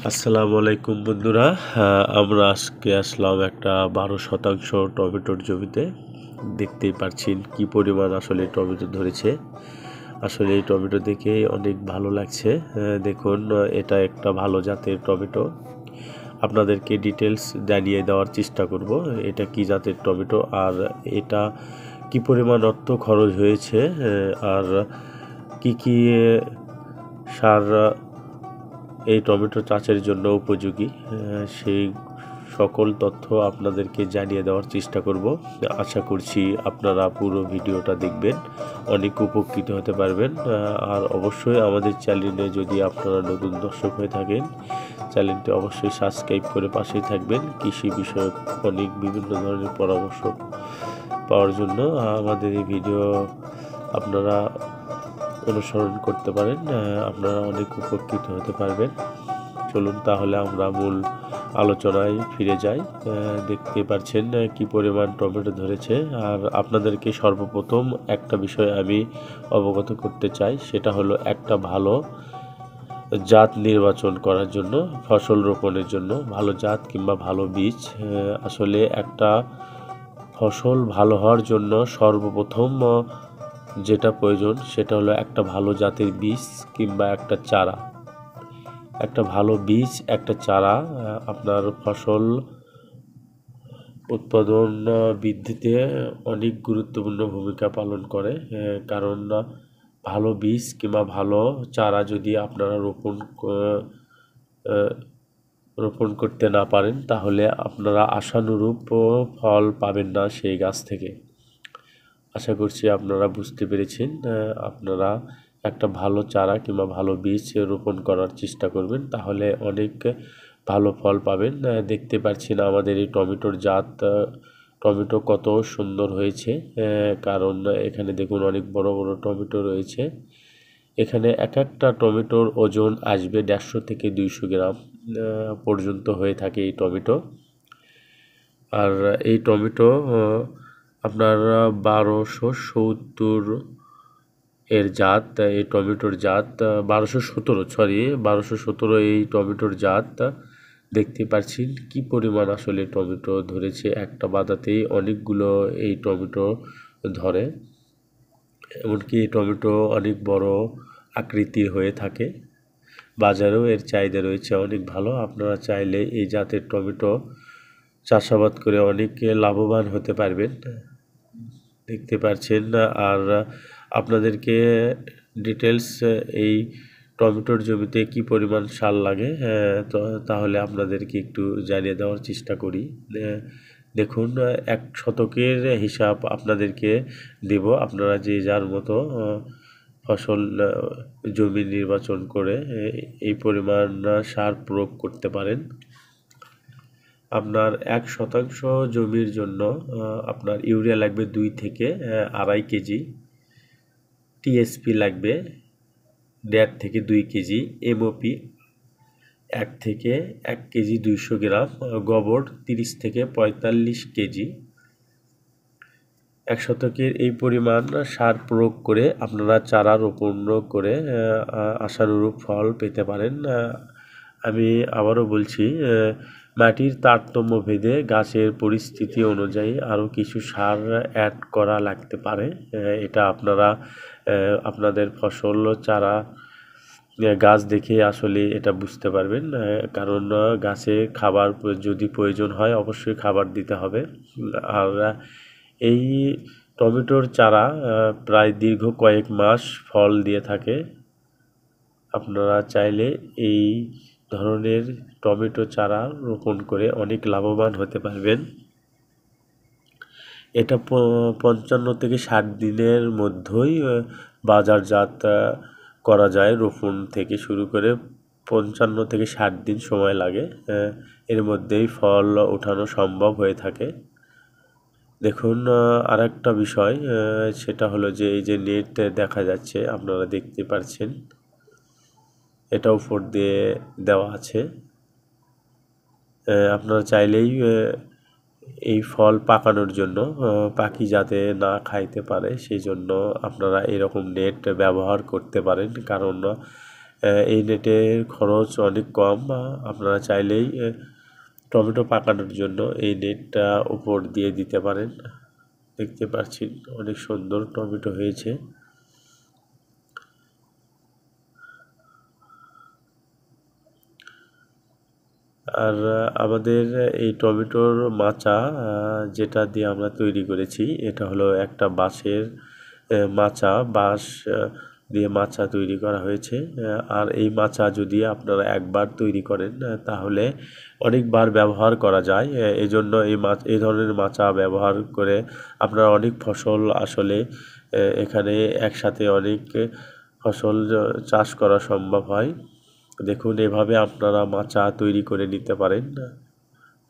আসসালামু আলাইকুম বন্ধুরা। আমরা আজকে আসলাম একটা 12% টমেটোর জমিতে। দেখতেই পাচ্ছেন কি পরিমাণ আসলে টমেটো ধরেছে। আসলে এই টমেটো দেখে অনেক ভালো লাগছে। দেখুন, এটা একটা ভালো জাতের টমেটো। আপনাদেরকে ডিটেলস জানিয়ে দেওয়ার চেষ্টা করব এটা কি জাতের টমেটো আর এটা কি পরিমাণ অর্থ খরচ হয়েছে, আর কি কি সার এই টমেটো চাষের জন্য উপযোগী, সেই সকল তথ্য আপনাদেরকে জানিয়ে দেওয়ার চেষ্টা করব। আশা করছি আপনারা পুরো ভিডিওটা দেখবেন, অনেক উপকৃত হতে পারবেন। আর অবশ্যই আমাদের চ্যানেলে যদি আপনারা নতুন দর্শক হয়ে থাকেন, চ্যানেলটি অবশ্যই সাবস্ক্রাইব করে পাশেই থাকবেন। কৃষি বিষয়ক অনেক বিভিন্ন ধরনের পরামর্শ পাওয়ার জন্য আমাদের এই ভিডিও আপনারা অনুসরণ করতে পারেন, আপনারা অনেক উপকৃত হতে পারবেন। চলুন তাহলে আমরা মূল আলোচনায় ফিরে যাই। দেখতে পাচ্ছেন কি পরিমাণ টমেটো ধরেছে। আর আপনাদেরকে সর্বপ্রথম একটা বিষয় আমি অবগত করতে চাই, সেটা হলো একটা ভালো জাত নির্বাচন করার জন্য, ফসল রোপণের জন্য ভালো জাত কিংবা ভালো বীজ। আসলে একটা ফসল ভালো হওয়ার জন্য সর্বপ্রথম যেটা প্রয়োজন সেটা হলো একটা ভালো জাতের বীজ কিংবা একটা চারা। একটা ভালো বীজ, একটা চারা আপনার ফসল উৎপাদন বৃদ্ধিতে অনেক গুরুত্বপূর্ণ ভূমিকা পালন করে। কারণ ভালো বীজ কিংবা ভালো চারা যদি আপনারা রোপণ করতে না পারেন, তাহলে আপনারা আশানুরূপ ফল পাবেন না সেই গাছ থেকে। আশা করছি আপনারা বুঝতে পেরেছেন। আপনারা একটা ভালো চারা কিংবা ভালো বীজ রোপণ করার চেষ্টা করবেন, তাহলে অনেক ভালো ফল পাবেন। দেখতে পাচ্ছেন আমাদের এই টমেটোর জাত, টমেটো কত সুন্দর হয়েছে। কারণ এখানে দেখুন অনেক বড় বড় টমেটো রয়েছে। এখানে এক একটা টমেটোর ওজন আসবে 150 থেকে 200 গ্রাম পর্যন্ত হয়ে থাকে এই টমেটো। আর এই টমেটো আপনার 1270 এর জাত, এই টমেটোর জাত 1217 এই টমেটোর জাত। দেখতে পাচ্ছেন কি পরিমাণ আসলে টমেটো ধরেছে, একটা বাদাতেই অনেকগুলো এই টমেটো ধরে। এমনকি এই টমেটো অনেক বড় আকৃতির হয়ে থাকে। বাজারেও এর চাহিদা রয়েছে অনেক ভালো। আপনারা চাইলে এই জাতের টমেটো চাষাবাদ করে অনেক লাভবান হতে পারবেন। দেখতে পাচ্ছেন। আর আপনাদেরকে ডিটেলস এই টমেটোর জমিতে কি পরিমাণ সার লাগে, তো তাহলে আপনাদেরকে একটু জানিয়ে দেওয়ার চেষ্টা করি। দেখুন, 1 শতকের হিসাব আপনাদেরকে দেব। আপনারা যে যার মতো ফসল জমি নির্বাচন করে এই পরিমাণ সার প্রয়োগ করতে পারেন। আপনার 1% জমির জন্য আপনার ইউরিয়া লাগবে 2 থেকে 2.5 কেজি, টিএসপি লাগবে 1.5 থেকে 2 কেজি, এমওপি 1 থেকে 1 কেজি 200 গ্রাম, গোবর 30 থেকে 45 কেজি। 1 শতকের এই পরিমাণ সার প্রয়োগ করে আপনারা চারা রোপণ করে আশানুরূপ ফল পেতে পারেন। আমি আবারও বলছি, মাটির তারতম্য ভেদে গাছের পরিস্থিতি অনুযায়ী আরও কিছু সার অ্যাড করা লাগতে পারে। এটা আপনারা আপনাদের ফসল চারা গাছ দেখে আসলে এটা বুঝতে পারবেন। কারণ গাছে খাবার যদি প্রয়োজন হয় অবশ্যই খাবার দিতে হবে। আর এই টমেটোর চারা প্রায় দীর্ঘ কয়েক মাস ফল দিয়ে থাকে। আপনারা চাইলে এই ধরনের টমেটো চারা রোপণ করে অনেক লাভবান হতে পারবেন। এটা 55 থেকে 60 দিনের মধ্যেই বাজারজাত করা যায়। রোপণ থেকে শুরু করে 55 থেকে 60 দিন সময় লাগে, এর মধ্যেই ফল ওঠানো সম্ভব হয়ে থাকে। দেখুন, আরেকটা বিষয় সেটা হলো যে এই যে নেট দেখা যাচ্ছে, আপনারা দেখতে পাচ্ছেন, এটা উপর দিয়ে দেওয়া আছে। আপনারা চাইলেই এই ফল পাকানোর জন্য পাখি যাতে না খাইতে পারে সেই জন্য আপনারা এরকম নেট ব্যবহার করতে পারেন। কারণ এই নেটের খরচ অনেক কম। আপনারা চাইলেই টমেটো পাকানোর জন্য এই নেটটা উপর দিয়ে দিতে পারেন। দেখতে পাচ্ছেন অনেক সুন্দর টমেটো হয়েছে। আর আমাদের এই টমেটোর মাচা যেটা দিয়ে আমরা তৈরি করেছি, এটা হলো একটা বাঁশের মাচা। বাঁশ দিয়ে মাচা তৈরি করা হয়েছে। আর এই মাচা যদি আপনারা একবার তৈরি করেন তাহলে অনেকবার ব্যবহার করা যায়। এই জন্য এই ধরনের মাচা ব্যবহার করে আপনারা অনেক ফসল আসলে এখানে একসাথে অনেক ফসল চাষ করা সম্ভব হয়। দেখুন, এভাবে আপনারা মাচা তৈরি করে নিতে পারেন,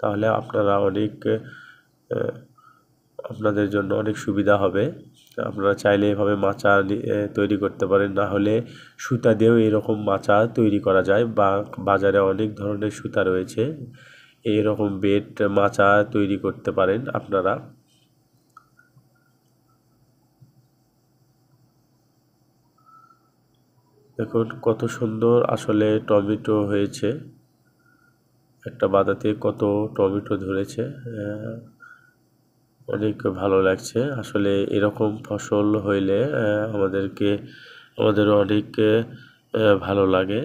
তাহলে আপনারা অনেক আপনাদের জন্য অনেক সুবিধা হবে। আপনারা চাইলে এভাবে মাচা তৈরি করতে পারেন, না হলে সুতা দিয়েও এরকম মাচা তৈরি করা যায়। বা বাজারে অনেক ধরনের সুতা রয়েছে, এইরকম বেড মাচা তৈরি করতে পারেন আপনারা। দেখুন কত সুন্দর আসলে টমেটো হয়েছে, একটা বাদাতে কত টমেটো ধরেছে। অনেক ভালো লাগছে আসলে। এরকম ফসল হইলে আমাদের অনেক ভালো লাগে।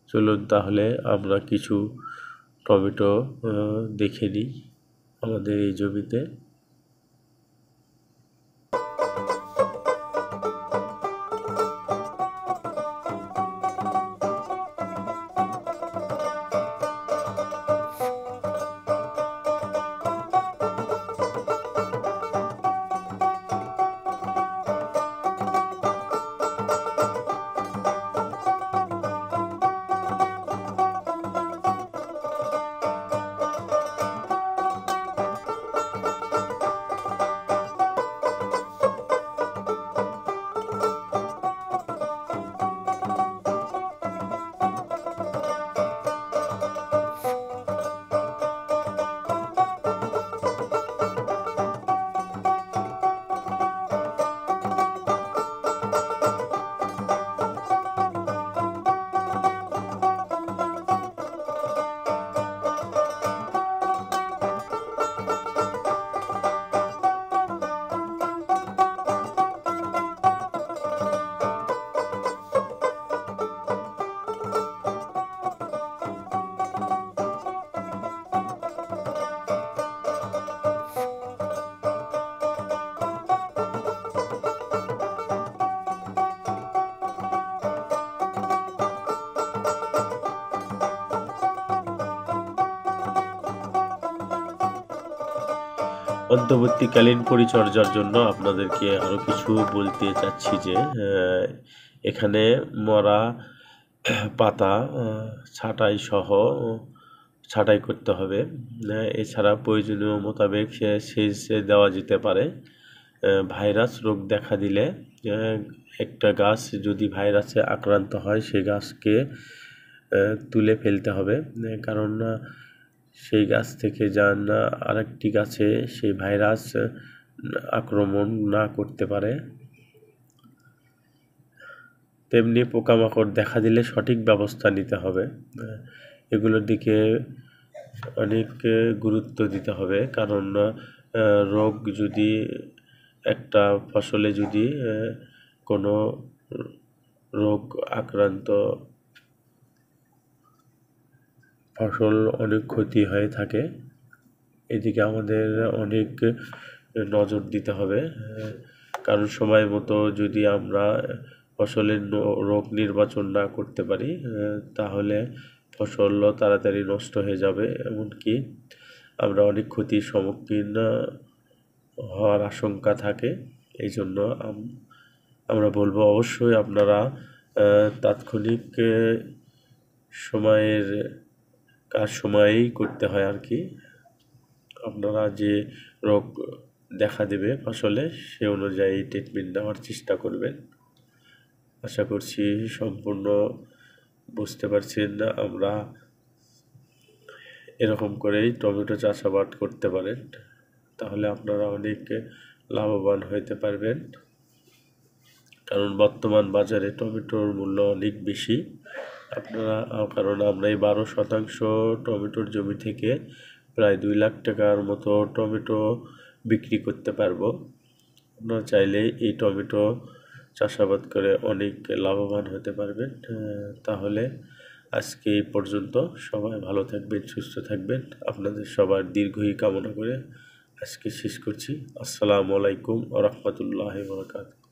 চলুন তাহলে আমরা কিছু টমেটো দেখে নিই আমাদের এই জমিতে। অন্তর্বর্তীকালীন পরিচর্যার জন্য আপনাদেরকে আরও কিছু বলতে চাচ্ছি যে এখানে মরা পাতা ছাঁটাই করতে হবে। এছাড়া প্রয়োজনীয় মোতাবেক সেচ দেওয়া যেতে পারে। ভাইরাস রোগ দেখা দিলে একটা গাছ যদি ভাইরাসে আক্রান্ত হয়, সে গাছকে তুলে ফেলতে হবে, কারণ সেই গাছ থেকে যেন আরেকটি গাছে সেই ভাইরাস আক্রমণ না করতে পারে। তেমনি পোকামাকড় দেখা দিলে সঠিক ব্যবস্থা নিতে হবে। এগুলোর দিকে অনেক গুরুত্ব দিতে হবে, কারণ রোগ যদি একটা ফসলে যদি কোনো রোগ আক্রান্ত ফসল অনেক ক্ষতি হয়ে থাকে, এদিকে আমাদের অনেক নজর দিতে হবে। কারণ সময় মতো যদি আমরা ফসলের রোগ নির্বাচন না করতে পারি, তাহলে ফসল তাড়াতাড়ি নষ্ট হয়ে যাবে, এমনকি আমরা অনেক ক্ষতির সম্মুখীন হওয়ার আশঙ্কা থাকে। এই জন্য আমরা বলবো অবশ্যই আপনারা তাৎক্ষণিক সময়ের কাজ সময়েই করতে হয় আর কি। আপনারা যে রোগ দেখা দেবে ফসলে, সে অনুযায়ী ট্রিটমেন্ট নেওয়ার চেষ্টা করবেন। আশা করছি সম্পূর্ণ বুঝতে পারছেন। আমরা এরকম করেই টমেটো চাষাবাদ করতে পারেন, তাহলে আপনারা অনেক লাভবান হতে পারবেন। কারণ বর্তমান বাজারে টমেটোর মূল্য অনেক বেশি। কারণ আমরা এই 12% টমেটোর জমি থেকে প্রায় 2 লাখ টাকার মতো টমেটো বিক্রি করতে পারবো। আপনারা চাইলে এই টমেটো চাষাবাদ করে অনেক লাভবান হতে পারবেন। তাহলে আজকে এই পর্যন্ত। সবাই ভালো থাকবেন, সুস্থ থাকবেন। আপনাদের সবার দীর্ঘই কামনা করে আজকে শেষ করছি। আসসালামু আলাইকুম ওয়া রাহমাতুল্লাহি ওয়া বারাকাতুহু।